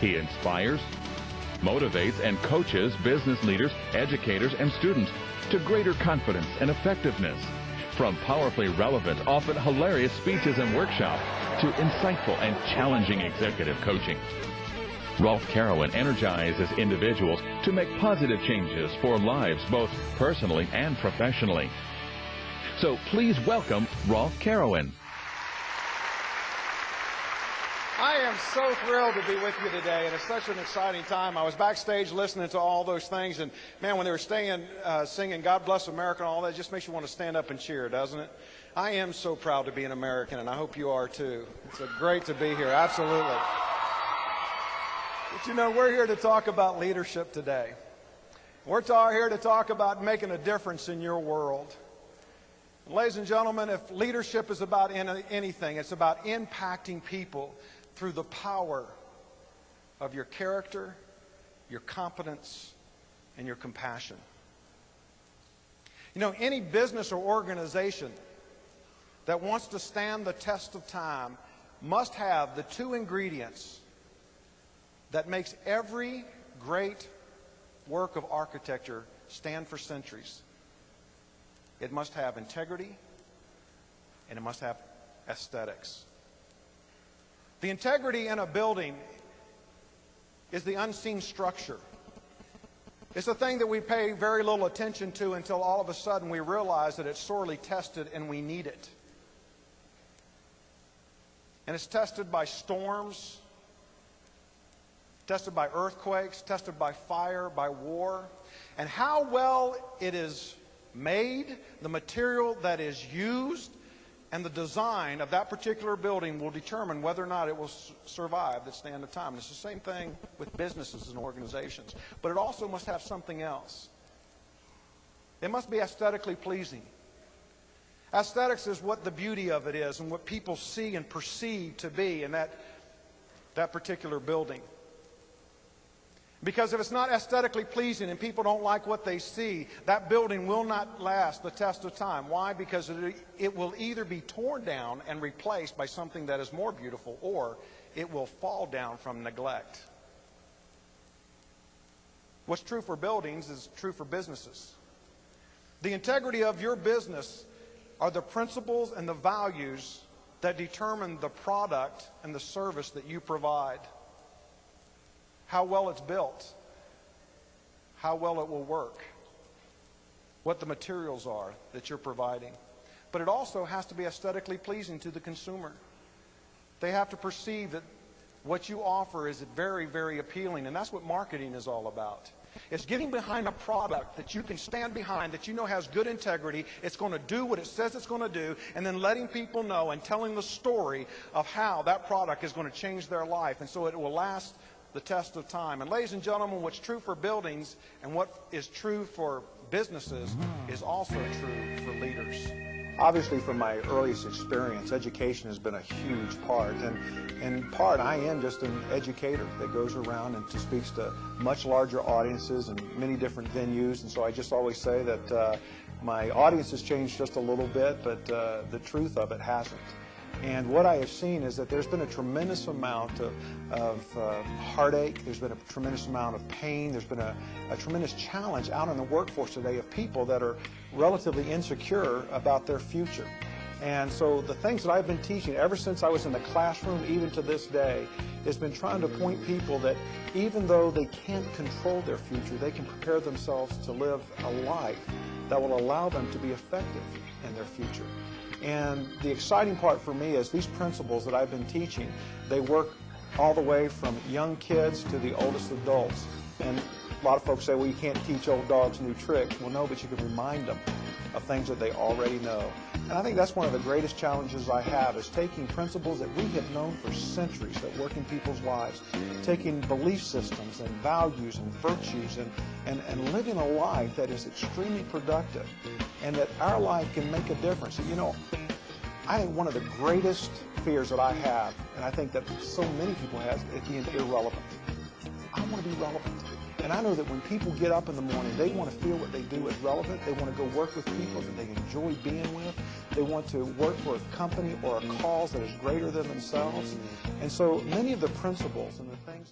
He inspires, motivates, and coaches business leaders, educators, and students to greater confidence and effectiveness. From powerfully relevant, often hilarious speeches and workshops to insightful and challenging executive coaching. Rolfe Carawan energizes individuals to make positive changes for lives both personally and professionally. So please welcome Rolfe Carawan. I am so thrilled to be with you today, and it's such an exciting time. I was backstage listening to all those things, and man, when they were singing God Bless America and all that, it just makes you want to stand up and cheer, doesn't it? I am so proud to be an American, and I hope you are too. It's great to be here, absolutely. But you know, we're here to talk about leadership today. We're here to talk about making a difference in your world. Ladies and gentlemen, if leadership is about anything, it's about impacting people through the power of your character, your competence, and your compassion. You know, any business or organization that wants to stand the test of time must have the two ingredients that makes every great work of architecture stand for centuries. It must have integrity, and it must have aesthetics. The integrity in a building is the unseen structure. It's the thing that we pay very little attention to until all of a sudden we realize that it's sorely tested and we need it. And it's tested by storms, tested by earthquakes, tested by fire, by war. And how well it is made, the material that is used, and the design of that particular building will determine whether or not it will survive the stand of time. And it's the same thing with businesses and organizations. But it also must have something else. It must be aesthetically pleasing. Aesthetics is what the beauty of it is and what people see and perceive to be in that particular building. Because if it's not aesthetically pleasing and people don't like what they see, that building will not last the test of time. Why? Because it will either be torn down and replaced by something that is more beautiful, or it will fall down from neglect. What's true for buildings is true for businesses. The integrity of your business are the principles and the values that determine the product and the service that you provide. How well it's built, how well it will work, what the materials are that you're providing. But it also has to be aesthetically pleasing to the consumer. They have to perceive that what you offer is very, very appealing, and that's what marketing is all about. It's getting behind a product that you can stand behind, that you know has good integrity, it's going to do what it says it's going to do, and then letting people know and telling the story of how that product is going to change their life, and so it will last the test of time. And ladies and gentlemen, what's true for buildings and what is true for businesses is also true for leaders. Obviously, from my earliest experience, education has been a huge part. And in part, I am just an educator that goes around and speaks to much larger audiences and many different venues. And so I just always say that my audience has changed just a little bit, but the truth of it hasn't. And what I have seen is that there's been a tremendous amount of heartache, there's been a tremendous amount of pain, there's been a tremendous challenge out in the workforce today of people that are relatively insecure about their future. And so the things that I've been teaching ever since I was in the classroom, even to this day, has been trying to point people that even though they can't control their future, they can prepare themselves to live a life that will allow them to be effective in their future. And the exciting part for me is these principles that I've been teaching, they work all the way from young kids to the oldest adults. And a lot of folks say, well, you can't teach old dogs new tricks. Well, no, but you can remind them of things that they already know. And I think that's one of the greatest challenges I have, is taking principles that we have known for centuries that work in people's lives, taking belief systems and values and virtues and living a life that is extremely productive and that our life can make a difference. And, you know, I think one of the greatest fears that I have, and I think that so many people have, is being irrelevant. I want to be relevant. And I know that when people get up in the morning, they want to feel what they do is relevant. They want to go work with people that they enjoy being with. They want to work for a company or a cause that is greater than themselves. And so many of the principles and the things